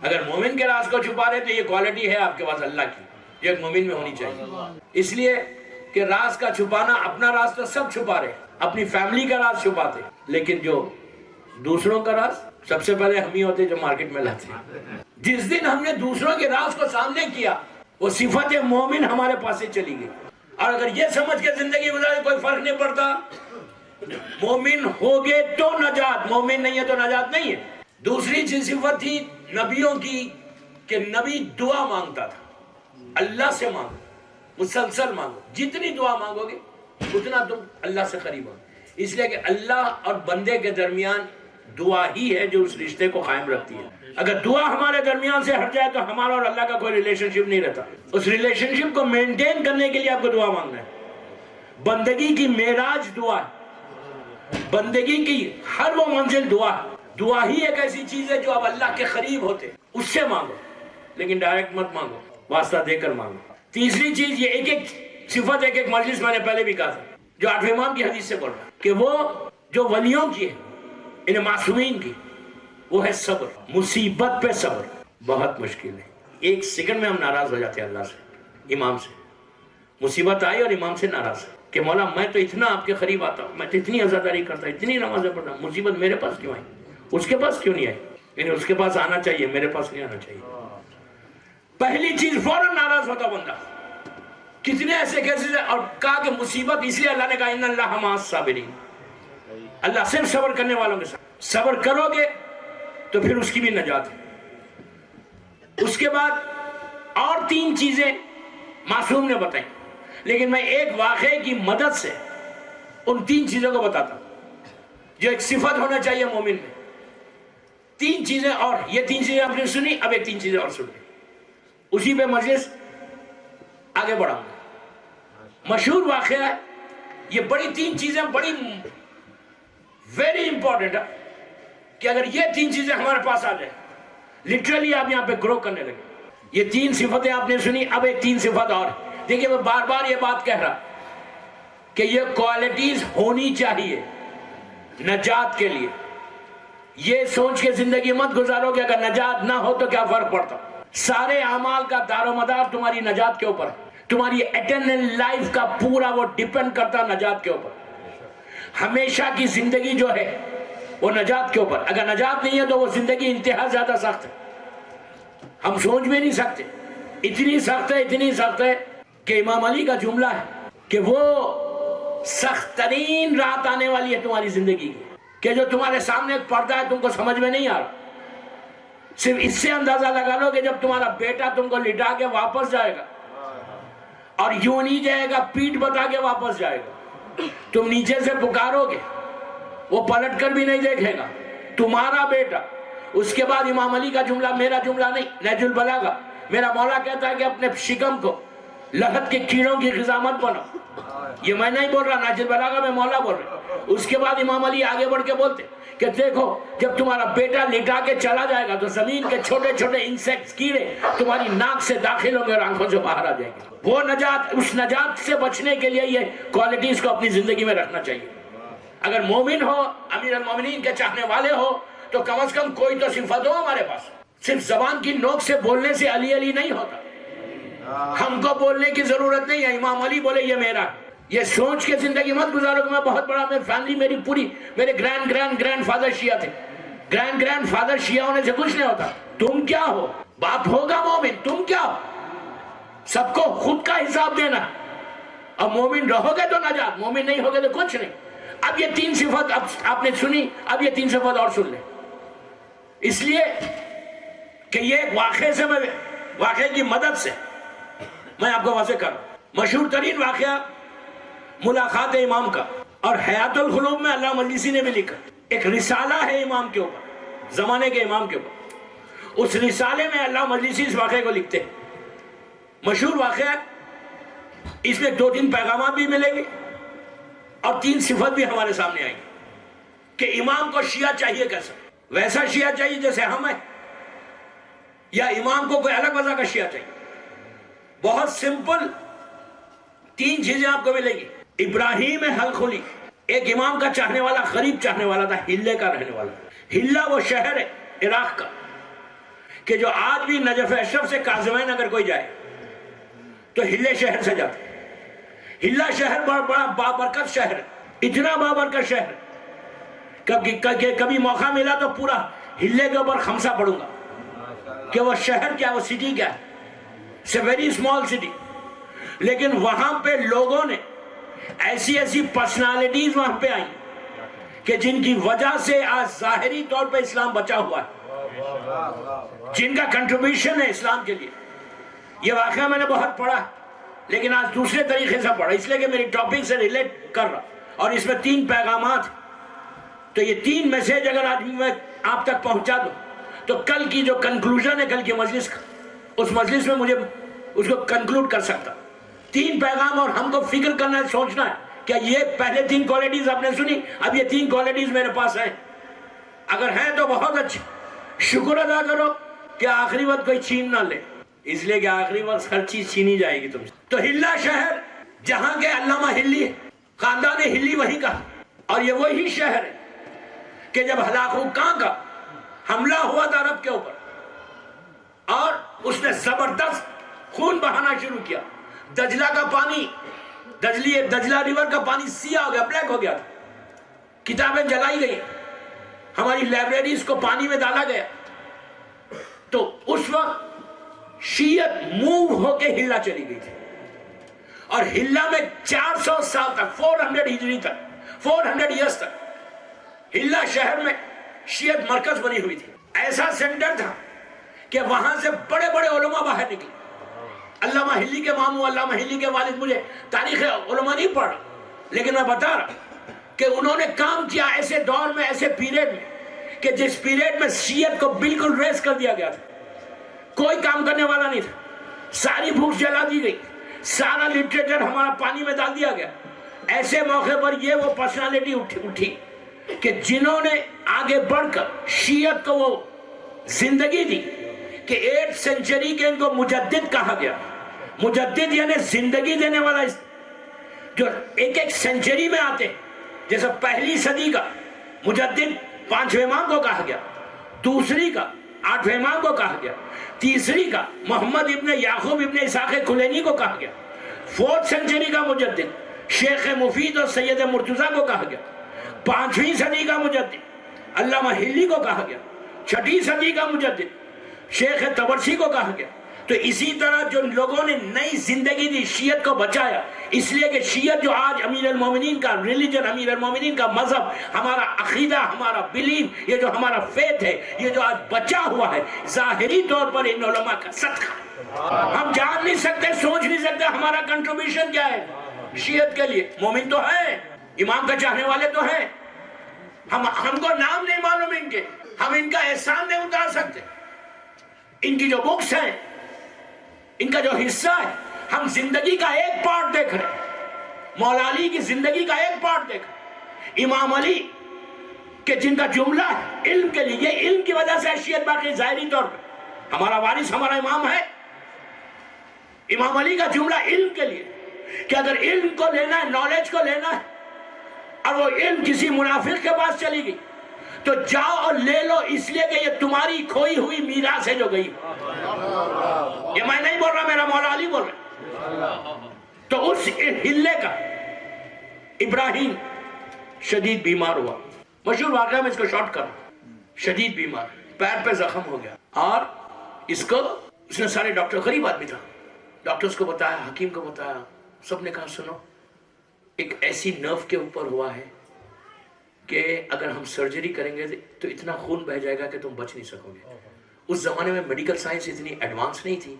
اگر مومن کے راز کو چھپا رہے تو یہ کوالٹی ہے آپ کے پاس اللہ کی، جو ایک مومن میں ہونی چاہیے۔ اس لیے کہ راز کا چھپانا، اپنا راز تو سب چھپا رہے، اپنی فیملی کا راز چھپاتے، لیکن جو دوسروں کا راز سب سے پہلے ہم ہی ہوتے جو مارکیٹ میں لاتے ہیں۔ جس دن ہم نے دوسروں کے راز کو سامنے کیا، وہ صفت مومن ہمارے پاس سے چلی گئی۔ اور اگر یہ سمجھ کے زندگی گزارے کوئی فرق نہیں پڑتا، مومن ہوگے تو نجات، مومن نہیں ہے تو نجات نہیں ہے۔ دوسری چیز صفت تھی نبیوں کی کہ نبی دعا مانگتا تھا، اللہ سے مانگو، مسلسل مانگو، جتنی دعا مانگو گے اتنا تم اللہ سے قریب ہو۔ اس لیے کہ اللہ اور بندے کے درمیان دعا ہی ہے جو اس رشتے کو قائم رکھتی ہے۔ اگر دعا ہمارے درمیان سے ہٹ جائے تو ہمارا اور اللہ کا کوئی ریلیشن شپ نہیں رہتا۔ اس ریلیشن شپ کو مینٹین کرنے کے لیے آپ کو دعا مانگنا ہے۔ بندگی کی معراج دعا ہے، بندگی کی ہر وہ منزل دعا ہے۔ دعا ہی ایک ایسی چیز ہے جو آپ اللہ کے قریب ہوتے، اس سے مانگو، لیکن ڈائریکٹ مت مانگو، واسطہ دے کر مانگو۔ تیسری چیز یہ ایک ایک صفت ایک ایک مجلس میں نے پہلے بھی کہا تھا، جو 8ویں امام کی حدیث سے بول رہا ہے کہ وہ جو ولیوں کی ہے، ان معصومین کی، وہ ہے صبر۔ مصیبت پہ صبر بہت مشکل ہے۔ ایک سیکنڈ میں ہم ناراض ہو جاتے ہیں اللہ سے، امام سے۔ مصیبت آئی اور امام سے ناراض ہے کہ مولا میں تو اتنا آپ کے قریب آتا ہوں، میں تو اتنی عزاداری کرتا ہوں، اتنی نمازیں پڑھتا ہوں، مصیبت میرے پاس کیوں آئی؟ اس کے پاس کیوں نہیں آئی؟ یعنی اس کے پاس آنا چاہیے، میرے پاس نہیں آنا چاہیے۔ پہلی چیز فوراً ناراض ہوتا بندہ۔ کتنے ایسے کیسے، اور کہا کہ مصیبت اس لیے اللہ نے کہا ان اللہ مع الصابرین، اللہ صرف صبر کرنے والوں کے ساتھ۔ صبر کرو گے تو پھر اس کی بھی نجات ہے۔ اس کے بعد اور 3 چیزیں معصوم نے بتائیں، لیکن میں ایک واقعے کی مدد سے ان 3 چیزوں کو بتاتا ہوں جو ایک صفت ہونا چاہیے مومن میں۔ 3 چیزیں، اور یہ 3 چیزیں آپ نے سنی، اب ایک 3 چیزیں اور سنیں، اسی پہ مجلس آگے بڑھاؤں گا۔ مشہور واقعہ ہے یہ، بڑی 3 چیزیں بڑی ویری امپورٹنٹ ہے کہ اگر یہ 3 چیزیں ہمارے پاس آ جائیں لٹرلی آپ یہاں پہ گرو کرنے لگے۔ یہ 3 صفتیں آپ نے سنی، اب ایک 3 صفت اور۔ دیکھیں میں بار بار یہ بات کہہ رہا کہ یہ کوالٹیز ہونی چاہیے نجات کے لیے۔ یہ سوچ کے زندگی مت گزارو کہ اگر نجات نہ ہو تو کیا فرق پڑتا۔ سارے اعمال کا دار و مدار تمہاری نجات کے اوپر ہے۔ تمہاری ایٹرنل لائف کا پورا وہ ڈیپینڈ کرتا نجات کے اوپر۔ ہمیشہ کی زندگی جو ہے وہ نجات کے اوپر۔ اگر نجات نہیں ہے تو وہ زندگی انتہا زیادہ سخت ہے، ہم سوچ بھی نہیں سکتے۔ اتنی سخت ہے، اتنی سخت ہے کہ امام علی کا جملہ ہے کہ وہ سخت ترین رات آنے والی ہے تمہاری زندگی کی کہ جو تمہارے سامنے ایک پردہ ہے تم کو سمجھ میں نہیں آ رہا۔ صرف اس سے اندازہ لگا لو کہ جب تمہارا بیٹا تم کو لٹا کے واپس جائے گا اور یوں نہیں جائے گا، پیٹ بتا کے واپس جائے گا، تم نیچے سے پکارو گے، وہ پلٹ کر بھی نہیں دیکھے گا، تمہارا بیٹا۔ اس کے بعد امام علی کا جملہ، میرا جملہ نہیں، نہج البلاغہ، میرا مولا کہتا ہے کہ اپنے شکم کو لحد کے کیڑوں کی غذا مت بنو۔ یہ میں نہیں بول رہا، نہج البلاغہ میں مولا بول رہا۔ اس کے بعد امام علی آگے بڑھ کے بولتے کہ دیکھو جب تمہارا بیٹا لٹا کے چلا جائے گا تو زمین کے چھوٹے چھوٹے انسیکٹس، کیڑے تمہاری ناک سے داخل ہوں گے اور آنکھوں سے باہر آ جائیں گے۔ وہ نجات، اس نجات سے بچنے کے لیے یہ کوالٹیز کو اپنی زندگی میں رکھنا چاہیے۔ اگر مومن ہو، امیر المومنین کے چاہنے والے ہو، تو کم از کم کوئی تو صفت ہو ہمارے پاس۔ صرف زبان کی نوک سے بولنے سے علی علی نہیں ہوتا، ہم کو بولنے کی ضرورت نہیں ہے امام علی بولے یہ میرا۔ یہ سوچ کے زندگی مت گزارو کہ میں بہت بڑا، میں فیملی میری پوری، میرے گرینڈ فادر شیعہ تھے، گرینڈ فادر شیعہ ہونے سے کچھ نہیں ہوتا۔ تم کیا ہو؟ باپ ہوگا مومن، تم کیا ہو؟ سب کو خود کا حساب دینا۔ اب مومن رہو گے تو نجات، مومن نہیں ہوگے تو کچھ نہیں۔ اب یہ 3 صفت اب آپ نے سنی، اب یہ 3 صفت اور سن لیں، اس لیے کہ یہ واقعے سے، میں واقعے کی مدد سے میں آپ کو واضح کروں۔ مشہور ترین واقعہ ملاقات امام کا، اور حیات القلوب میں علامہ مجلسی نے بھی لکھا، ایک رسالہ ہے امام کے اوپر، زمانے کے امام کے اوپر۔ اس رسالے میں علامہ مجلسی اس واقعے کو لکھتے ہیں، مشہور واقعہ ہے، اس میں 2-3 پیغامات بھی ملیں گے اور 3 صفت بھی ہمارے سامنے آئیں گی کہ امام کو شیعہ چاہیے کیسا۔ ویسا شیعہ چاہیے جیسے ہم ہیں، یا امام کو کوئی الگ وجہ کا شیعہ چاہیے؟ بہت سمپل 3 چیزیں آپ کو ملیں گی۔ ابراہیم حلخلی ایک امام کا چاہنے والا، غریب چاہنے والا تھا، ہلے کا رہنے والا۔ ہلہ وہ شہر ہے عراق کا، کہ جو آج بھی نجف اشرف سے کاظمین اگر کوئی جائے تو ہلے شہر سے جاتے. ہلا شہر بڑا بابرکت شہر ہے، اتنا بابرکت شہر. کبھی موقع ملا تو پورا ہلے کے اوپر خمسہ پڑھوں گا کہ وہ شہر کیا، وہ سٹی کیا ہے. It's a very small city, لیکن وہاں پہ لوگوں نے ایسی پرسنالٹیز وہاں پہ آئیں کہ جن کی وجہ سے آج ظاہری طور پہ اسلام بچا ہوا ہے، جن کا کنٹریبیوشن ہے اسلام کے لیے. یہ واقعہ میں نے بہت پڑھا، لیکن آج دوسرے طریقے سے پڑھا، اس لیے کہ میری ٹاپک سے ریلیٹ کر رہا، اور اس میں 3 پیغامات. تو یہ 3 میسیج اگر آج میں آپ تک پہنچا دوں تو کل کی جو کنکلوژن ہے کل کی مجلس کا، اس مجلس میں مجھے اس کو کنکلوڈ کر سکتا. 3 پیغام، اور ہم کو فکر کرنا ہے، سوچنا ہے کہ یہ پہلے 3 کوالٹیز آپ نے سنی، اب یہ 3 کوالٹیز میرے پاس ہیں. اگر ہیں تو بہت اچھا، شکر ادا کرو کہ آخری وقت کوئی چھین نہ لے، اس لیے کہ آخری وقت ہر چیز چھینی جائے گی تم سے. تو ہلا شہر جہاں کے علامہ ہلی، خاندان ہلی وہیں کا، اور یہ وہی شہر ہے کہ جب ہلاکو کاں کا حملہ ہوا تھا عرب کے اوپر اور اس نے زبردست خون بہانا شروع کیا، دجلہ کا پانی، دجلہ ریور کا پانی سیاہ ہو گیا، بلیک ہو گیا تھا. کتابیں جلائی گئی، ہماری لائبریریز کو پانی میں ڈالا گیا. تو اس وقت شیعت موو ہو کے ہلا چلی گئی تھی، اور ہلا میں 400 سال تک، 400 ہجری تک، 400 ایئرز تک ہلا شہر میں شیعت مرکز بنی ہوئی تھی. ایسا سینٹر تھا کہ وہاں سے بڑے بڑے علماء باہر نکلے. علامہ ہلی کے ماموں، علامہ ہلی کے والد، مجھے تاریخ علماء نہیں پڑھ رہا، لیکن میں بتا رہا کہ انہوں نے کام کیا ایسے دور میں، ایسے پیریڈ میں، کہ جس پیریڈ میں شیعت کو بالکل ریس کر دیا گیا تھا. کوئی کام کرنے والا نہیں تھا، ساری بکس جلا دی گئی، سارا لٹریچر ہمارا پانی میں ڈال دیا گیا. ایسے موقع پر یہ وہ پرسنالٹی اٹھی کہ جنہوں نے آگے بڑھ کر شیعت کو وہ زندگی دی کہ 8 سینچری کے ان کو مجدد کہا گیا. مجدد یعنی زندگی دینے والا، جو ایک سینچری میں آتے، جیسے پہلی صدی کا مجدد 5ویں امام کو کہا گیا، دوسری کا 8ویں امام کو کہا گیا، تیسری کا محمد ابن یعقوب ابن اسحاق کلینی کو کہا گیا، 4 سینچری کا مجدد شیخ مفید اور سید مرتضیٰ کو کہا گیا، 5ویں صدی کا مجدد علامہ ہلی کو کہا گیا، 6ٹھی صدی کا مجدد شیخ طبرسی کو کہا گیا. تو اسی طرح جو لوگوں نے نئی زندگی دی، شیعت کو بچایا، اس لیے کہ شیعت جو آج امیر المومنین کا ریلیجن، امیر المومنین کا مذہب، ہمارا عقیدہ، ہمارا بلیف، یہ جو ہمارا فیتھ ہے، یہ جو آج بچا ہوا ہے، ظاہری طور پر ان علماء کا صدقہ. ہم جان نہیں سکتے، سوچ نہیں سکتے ہمارا کنٹریبیوشن کیا ہے شیعت کے لیے. مومن تو ہے، امام کا چاہنے والے تو ہیں، ہم کو نام نہیں معلوم ان کے، ہم ان کا احسان نہیں اتار سکتے. ان کی جو بکس ہیں، ان کا جو حصہ ہے، ہم زندگی کا ایک پارٹ دیکھ رہے ہیں. مولا علی کی زندگی کا ایک پارٹ دیکھ رہے ہیں. امام علی کہ جن کا جملہ ہے علم کے لیے، یہ علم کی وجہ سے حیثیت باقی ظاہری طور پہ ہمارا وارث ہمارا امام ہے. امام علی کا جملہ علم کے لیے کہ اگر علم کو لینا ہے، نالج کو لینا ہے، اور وہ علم کسی منافق کے پاس چلی گئی تو جاؤ اور لے لو، اس لیے کہ یہ تمہاری کھوئی ہوئی میراث ہے جو گئی. یہ میں نہیں بول رہا، میرا مولا علی بول رہا. تو اس ہلے کا ابراہیم شدید بیمار ہوا. مشہور واقعہ میں اس کو شارٹ کر، شدید بیمار، پیر پہ زخم ہو گیا، اور اس نے سارے ڈاکٹر، غریب آدمی تھا، ڈاکٹرز کو بتایا، حکیم کو بتایا، سب نے کہا سنو ایک ایسی نرو کے اوپر ہوا ہے کہ اگر ہم سرجری کریں گے تو اتنا خون بہ جائے گا کہ تم بچ نہیں سکو گے. اس زمانے میں میڈیکل سائنس اتنی ایڈوانس نہیں تھی.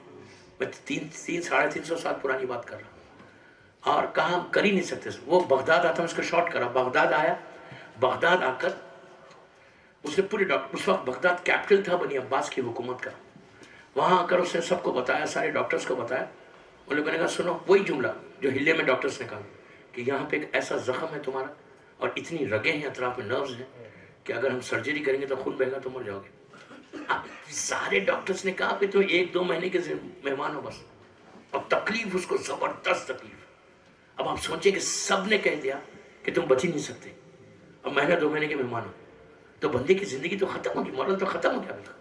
میں 300-350 سال پرانی بات کر رہا ہوں، اور کہا ہم کر ہی نہیں سکتے. وہ بغداد آتا، اس کو شارٹ کرا، بغداد آیا. بغداد آ کر اس نے پورے اس وقت بغداد کیپٹل تھا بنی عباس کی حکومت کا. وہاں آ کر اس نے سب کو بتایا، سارے ڈاکٹرز کو بتایا. ان لوگوں نے کہا سنو وہی جملہ جو ہلے میں ڈاکٹرز نے کہا کہ یہاں پہ ایک ایسا زخم ہے تمہارا اور اتنی رگیں ہیں اطراف میں، نروز ہیں، کہ اگر ہم سرجری کریں گے تو خون بہے گا تو مر جاؤ گے. اب سارے ڈاکٹرز نے کہا کہ تم 1-2 مہینے کے مہمان ہو بس. اب تکلیف اس کو زبردست تکلیف. اب آپ سوچیں کہ سب نے کہہ دیا کہ تم بچ ہی نہیں سکتے، اب 1-2 مہینے کے مہمان ہو، تو بندے کی زندگی تو ختم ہوگی، مرض تو ختم ہو گیا.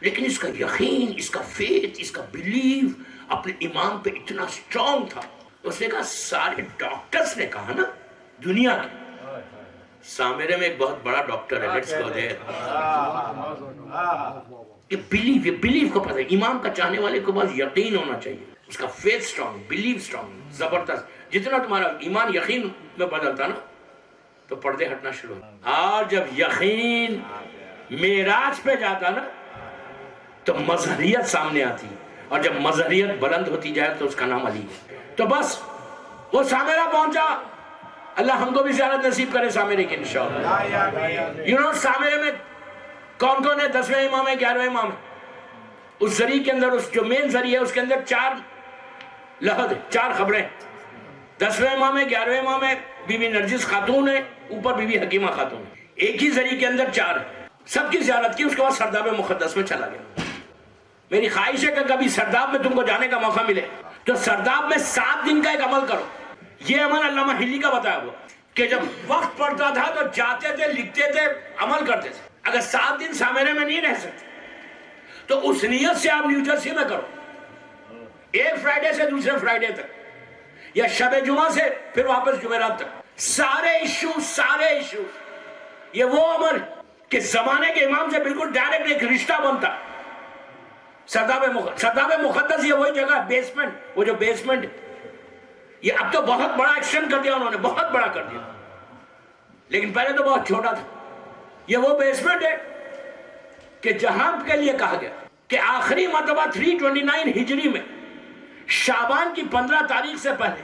لیکن اس کا یقین، اس کا فیتھ، اس کا بلیف اپنے امام پہ اتنا اسٹرانگ تھا. اس نے کہا سارے ڈاکٹرز نے کہا نا دنیا کے، سامرے میں ایک بہت بڑا ڈاکٹر ہے، لیٹس گو دیر. یہ بلیف کو پتہ ہے، امام کا چاہنے والے کو بس یقین ہونا چاہیے، اس کا فیتھ اسٹرانگ، بلیف اسٹرانگ، زبردست. جتنا تمہارا ایمان یقین میں بدلتا نا تو پردے ہٹنا شروع ہوتا. اور جب یقین معراج پہ جاتا نا تو مظہریت سامنے آتی، اور جب مظہریت بلند ہوتی جائے تو اس کا نام علی ہے. تو بس وہ سامرہ پہنچا. اللہ ہم کو بھی زیارت نصیب کرے سامرے کی انشاءاللہ. سامرے میں کون کون ہے؟ 10ویں امام ہے، 11ویں امام ہے. اس ذریعے کے اندر، اس جو مین ذریعہ ہے اس کے اندر 4 لحد، 4 خبریں. 10ویں امام ہے، 11ویں امام ہے، بی بی نرجس خاتون ہے، اوپر بی بی حکیمہ خاتون ہے. ایک ہی ذریعے کے اندر 4 ہے. سب کی زیارت کی، اس کے بعد سرداب مقدس میں چلا گیا. میری خواہش ہے کہ کبھی سرداب میں تم کو جانے کا موقع ملے تو سرداب میں 7 دن کا ایک عمل کرو. یہ عمل علامہ ہلی کا بتایا ہوا کہ جب وقت پڑتا تھا تو جاتے تھے، لکھتے تھے، عمل کرتے تھے. اگر 7 دن سامرے میں نہیں رہ سکتے تو اس نیت سے آپ نیو جرسی میں کرو، ایک فرائیڈے سے دوسرے فرائیڈے تک، یا شب جمعہ سے پھر واپس جمعرات تک. سارے ایشو یہ وہ عمل کہ زمانے کے امام سے بالکل ڈائریکٹ ایک رشتہ بنتا. سرداب مقدس یہ وہی جگہ، بیسمنٹ، وہ جو بیسمنٹ، یہ اب تو بہت بڑا ایکسٹینڈ کر دیا انہوں نے، بہت بڑا کر دیا، لیکن پہلے تو بہت چھوٹا تھا. یہ وہ بیسمنٹ ہے کہ جہاں کے لیے کہا گیا کہ آخری مرتبہ 329 ہجری میں شعبان کی 15 تاریخ سے پہلے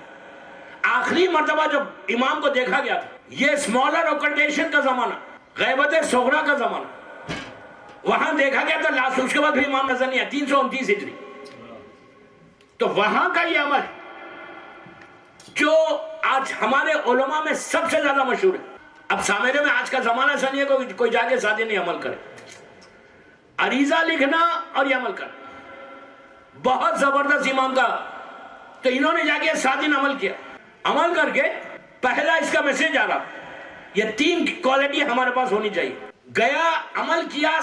آخری مرتبہ جب امام کو دیکھا گیا تھا. یہ اسمالر اوکلٹیشن کا زمانہ، غیبت صغرا کا زمانہ، وہاں دیکھا گیا تھا لاسٹ. اس کے بعد بھی امام نظر نہیں آیا، 329 ہجری. تو وہاں کا یہ عمل جو آج ہمارے علماء میں سب سے زیادہ مشہور ہے. اب سامرے میں آج کا زمانہ ایسا نہیں ہے کوئی جا کے 7 دن نہیں عمل کرے. عریضہ لکھنا اور یہ عمل کرنا بہت زبردست امام کا. تو انہوں نے جا کے 7 دن عمل کیا. عمل کر کے پہلا اس کا میسج آ رہا، یہ 3 کوالٹی ہمارے پاس ہونی چاہیے. گیا، عمل کیا،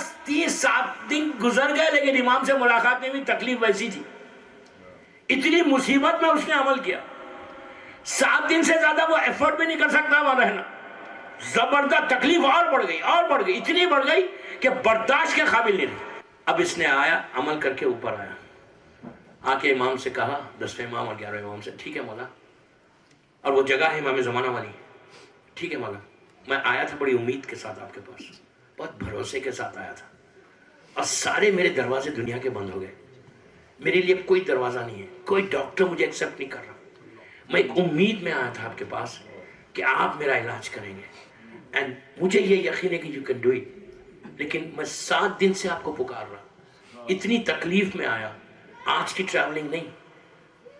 7 دن گزر گئے لیکن امام سے ملاقات نہیں ہوئی. تکلیف ویسی تھی، اتنی مصیبت میں اس نے عمل کیا. 7 دن سے زیادہ وہ ایفرٹ بھی نہیں کر سکتا وہاں رہنا. زبردست تکلیف اور بڑھ گئی، اتنی بڑھ گئی کہ برداشت کے قابل نہیں رہی. اب اس نے آیا، عمل کر کے اوپر آیا، آ کے امام سے کہا، 10ویں امام اور 11ویں امام سے، ٹھیک ہے مولا، اور وہ جگہ ہے امام زمانہ والی، ٹھیک ہے مولا، میں آیا تھا بڑی امید کے ساتھ آپ کے پاس، بہت بھروسے کے ساتھ آیا تھا، اور سارے میرے دروازے دنیا کے بند ہو گئے. میرے لیے کوئی دروازہ نہیں ہے، کوئی ڈاکٹر مجھے ایکسیپٹ نہیں کر رہا. میں ایک امید میں آیا تھا آپ کے پاس کہ آپ میرا علاج کریں گے، اینڈ مجھے یہ یقین ہے کہ یو کین ڈو اٹ. لیکن میں 7 دن سے آپ کو پکار رہا، اتنی تکلیف میں آیا. آج کی ٹریولنگ نہیں،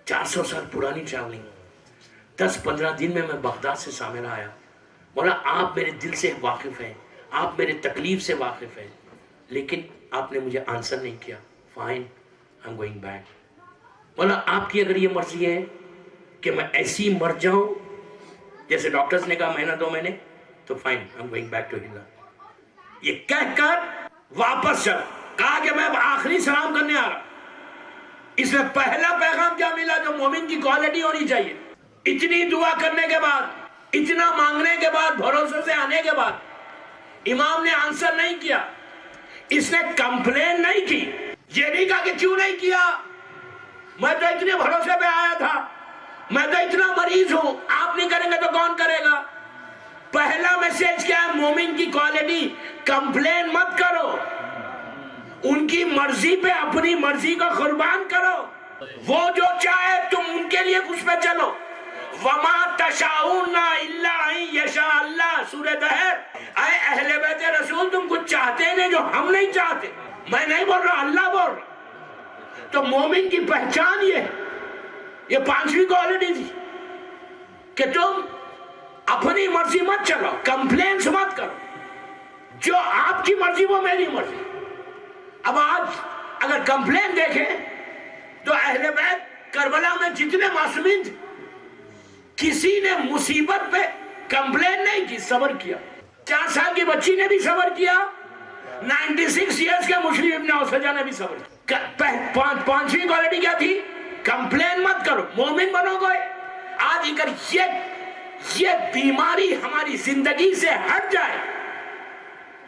400 سال پرانی ٹریولنگ. 10-15 دن میں بغداد سے سامرا آیا. مولا آپ میرے دل سے واقف ہیں، آپ میرے تکلیف سے واقف ہیں، لیکن آپ نے مجھے آنسر نہیں کیا. Fine, I am going back. مولا آپ کی اگر یہ مرضی ہے کہ میں ایسی مر جاؤں جیسے ڈاکٹرز نے کہا مہینہ 2 مہینے، تو fine, I am going back to ہلا. یہ کہہ کر واپس چلا. کہا کہ میں اب آخری سلام کرنے آ رہا. اس میں پہلا پیغام کیا ملا جو مومن کی کوالٹی ہونی چاہیے؟ اتنی دعا کرنے کے بعد، اتنا مانگنے کے بعد، بھروسے سے آنے کے بعد امام نے آنسر نہیں کیا. اس نے کمپلین نہیں کی، یہ نہیں کہا کہ کیوں نہیں کیا، میں تو اتنے بھروسے پہ آیا تھا، میں تو اتنا مریض ہوں، آپ نہیں کریں گے تو کون کرے گا. پہلا میسج کیا ہے مومن کی کوالٹی؟ کمپلین مت کرو، ان کی مرضی پہ اپنی مرضی کو قربان کرو. وہ جو چاہے تم ان کے لیے اس پہ چلو. وما تشاؤون الا ان یشاء اللہ، سورہ دہر. اے اہل بیت رسول تم کچھ چاہتے نہیں جو ہم نہیں چاہتے. میں نہیں بول رہا، اللہ بول رہا. تو مومن کی پہچان یہ 5ویں کوالٹی تھی کہ تم اپنی مرضی مت چلو، کمپلینس مت کرو. جو آپ کی مرضی وہ میری مرضی. اب آج اگر کمپلین دیکھیں تو اہل بیت کربلا میں جتنے معصومین تھے کسی نے مصیبت پہ کمپلین نہیں کی، صبر کیا. 4 سال کی بچی نے بھی صبر کیا، 96 ایئرس کے مسلم ابن اوسجا نے بھی صبر. پانچویں کوالٹی کیا تھی؟ کمپلین مت کرو, مومن بنو گے. آج اگر یہ بیماری ہماری زندگی سے ہٹ جائے,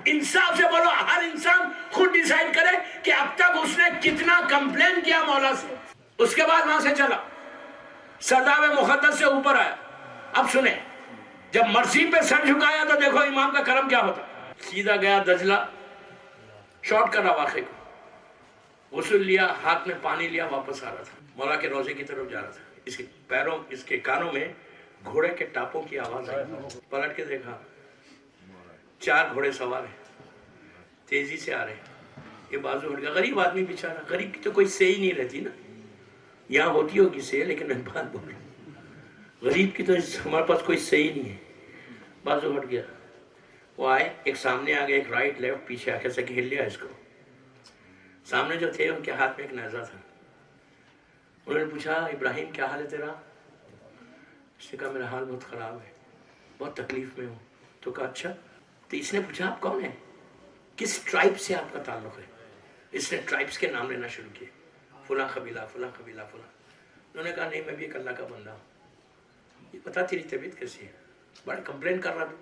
انصاف سے بولو, ہر انسان خود ڈیسائیڈ کرے کہ اب تک اس نے کتنا کمپلین کیا مولا سے, اس کے بعد وہاں سے چلا سرداب مقدس سے اوپر آیا. اب سنیں, جب مرسی پہ سر جھکایا تو دیکھو امام کا کرم کیا ہوتا. سیدھا گیا دجلہ, شارٹ کرا واقعے کو, غسل لیا, ہاتھ میں پانی لیا, واپس آ رہا تھا, مولا کے روزے کی طرف جا رہا تھا. اس کے پیروں, اس کے کانوں میں گھوڑے کے ٹاپوں کی آواز آئی. پلٹ کے دیکھا, 4 گھوڑے سوار ہیں, تیزی سے آ رہے ہیں. یہ بازو ہٹ گیا. غریب آدمی بیچارہ, غریب کی تو کوئی سے ہی نہیں رہتی نا, یہاں ہوتی ہوگی سے, لیکن میں بات بول رہا ہوں, غریب کی تو ہمارے پاس کوئی سے ہی نہیں ہے. بازو ہٹ گیا, وہ آئے, ایک سامنے آ گیا, ایک رائٹ لیفٹ پیچھے آ کے سے گھیر لیا اس کو. سامنے جو تھے ان کے ہاتھ میں ایک نیزہ تھا. انہوں نے پوچھا, ابراہیم کیا حال ہے تیرا؟ اس نے کہا میرا حال بہت خراب ہے, بہت تکلیف میں ہوں. تو کہا اچھا. تو اس نے پوچھا آپ کون ہیں, کس ٹرائب سے آپ کا تعلق ہے؟ اس نے ٹرائبس کے نام لینا شروع کیے, فلاں قبیلہ, فلاں قبیلہ, فلاں. انہوں نے کہا نہیں, میں بھی ایک اللہ کا بندہ ہوں. یہ بتا تیری طبیعت کیسی ہے؟ بڑا کمپلین کر رہا تھا,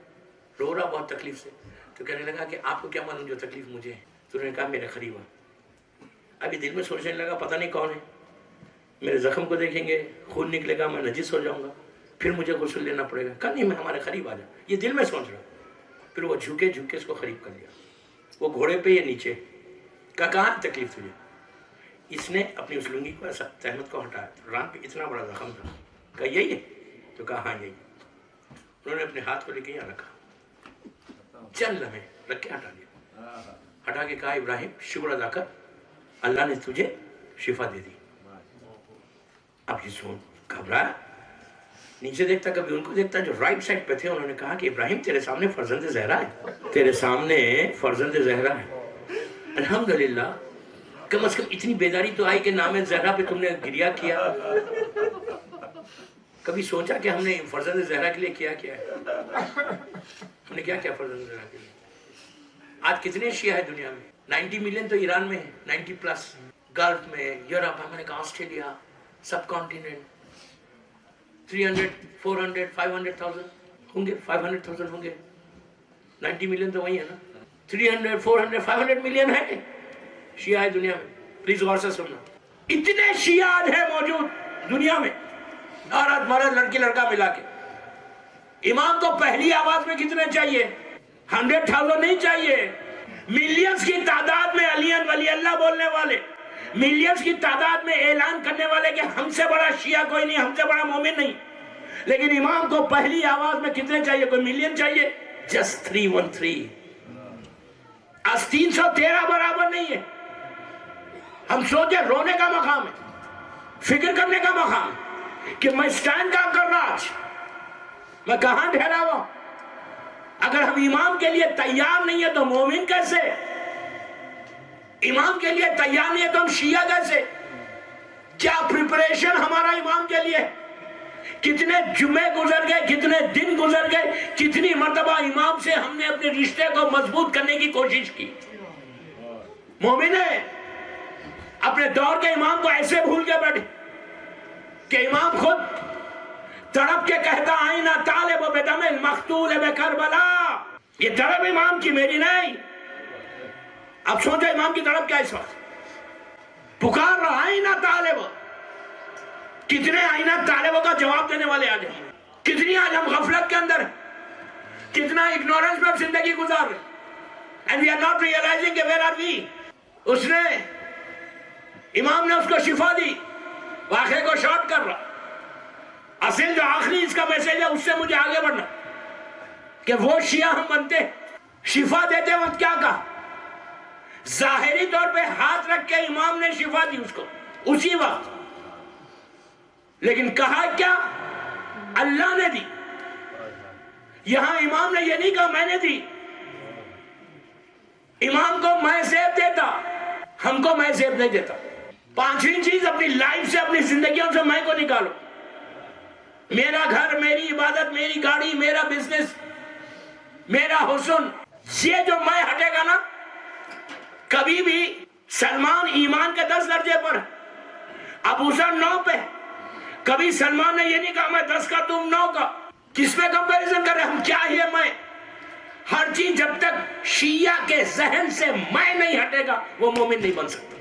رو رہا بہت تکلیف سے. تو کہنے لگا کہ آپ کو کیا معلوم جو تکلیف مجھے ہے؟ تو انہوں نے کہا میرے قریب ہے. ابھی دل میں سوچنے لگا پتہ نہیں کون ہے, میرے زخم کو دیکھیں گے, خون نکلے گا, میں نجس ہو جاؤں گا, پھر مجھے غسل لینا پڑے گا. کہا نہیں, میں ہمارے قریب آ جاؤں, یہ دل میں سوچ رہا. پھر وہ جھکے اس کو قریب کر لیا. وہ گھوڑے پہ, یہ نیچے. کہاں تکلیف تجھے؟ اس نے اپنی اس لنگی کو ایسا تہمت کو ہٹایا, ران پہ اتنا بڑا زخم تھا. کہا یہی ہے؟ تو کہا ہاں یہی. انہوں نے اپنے ہاتھ کو لے کے یہاں رکھا, چل لمحے رکھ کے ہٹا دیا. ہٹا کے کہا ابراہیم شکر ادا کر, اللہ نے تجھے شفا دے دی. اب یہ سن گھبرایا, نیچے دیکھتا, کبھی ان کو دیکھتا جو رائٹ سائڈ پہ تھے. انہوں نے کہا کہ ابراہیم تیرے سامنے فرزند زہرا ہے, تیرے سامنے فرزند زہرا ہے. الحمدللہ, کم از کم اتنی بیداری تو آئی کہ نام زہرا پہ تم نے گریہ کیا. کبھی سوچا کہ ہم نے فرزند زہرا کے لیے کیا ہے؟ ہم نے کیا فرزند زہرا کے لیے؟ آج کتنے شیعہ ہے دنیا میں؟ 90 ملین تو ایران میں ہے, 90 پلس, گلف میں, یورپ, امریکہ, آسٹریلیا, سب کانٹیننٹ. 300, 400, 500,000 ہوں گے, 500,000 ہوں گے. 90 ملین تو وہی ہے نا. 300, 400, 500 ملین ہے شیعہ ہے دنیا میں. پلیز غور سے سننا, اتنے شیعہ آج ہے موجود دنیا میں, عورت مرد لڑکی لڑکا ملا کے. امام کو پہلی آواز میں کتنے چاہیے؟ 100,000 نہیں چاہیے, ملینز کی تعداد میں علیان ولی اللہ بولنے والے, ملینز کی تعداد میں اعلان کرنے والے کہ ہم سے بڑا شیعہ کوئی نہیں, ہم سے بڑا مومن نہیں. لیکن امام کو پہلی آواز میں کتنے چاہیے؟ کوئی ملین چاہیے؟ جسٹ 313. آج 313 برابر نہیں ہے. ہم سوچے رونے کا مقام ہے, فکر کرنے کا مقام ہے کہ میں سٹینڈ کام کر رہا, آج میں کہاں ٹھہرا ہوا. اگر ہم امام کے لیے تیار نہیں ہے تو مومن کیسے؟ امام کے لیے تیار نہیں ہے تو ہم شیعہ کیسے؟ کیا پریپریشن ہمارا امام کے لیے؟ کتنے جمعے گزر گئے, کتنے دن گزر گئے, کتنی مرتبہ امام سے ہم نے اپنے رشتے کو مضبوط کرنے کی کوشش کی. مومن ہے اپنے دور کے امام کو ایسے بھول کے بیٹھے کہ امام خود تڑپ کے کہتا آئینہ طالب بدم المقتول بکربلا. یہ تڑپ امام کی, میری نہیں. اب سوچو امام کی تڑپ کیا اس وقت پکار رہا آئینہ طالب. کتنے آئینہ طالبوں کا جواب دینے والے آج ہیں, کتنی آج ہم غفلت کے اندر ہیں, کتنا اگنورنس میں زندگی گزار رہے ہیں, and we are not realizing کہ where are we. اس نے, امام نے اس کو شفا دی, واقعے کو شارٹ کر رہا. اصل جو آخری اس کا میسیج ہے اس سے مجھے آگے بڑھنا کہ وہ شیعہ ہم بنتے ہیں. شفا دیتے وقت کیا کہا؟ ظاہری طور پہ ہاتھ رکھ کے امام نے شفا دی اس کو اسی وقت, لیکن کہا کیا؟ اللہ نے دی. یہاں امام نے یہ نہیں کہا میں نے دی. امام کو میں زیب دیتا, ہم کو میں زیب نہیں دیتا. پانچویں چیز, اپنی لائف سے, اپنی زندگیوں سے میں کو نکالو. میرا گھر, میری عبادت, میری گاڑی, میرا بزنس, میرا حسن, یہ جو میں ہٹے گا نا کبھی بھی سلمان ایمان کے 10 درجے پر، ابو ذر 9 پہ. کبھی سلمان نے یہ نہیں کہا میں 10 کا تم 9 کا. کس پہ کمپیریزن کر رہے ہم؟ کیا ہے میں؟ ہر چیز جب تک شیعہ کے ذہن سے میں نہیں ہٹے گا وہ مومن نہیں بن سکتا.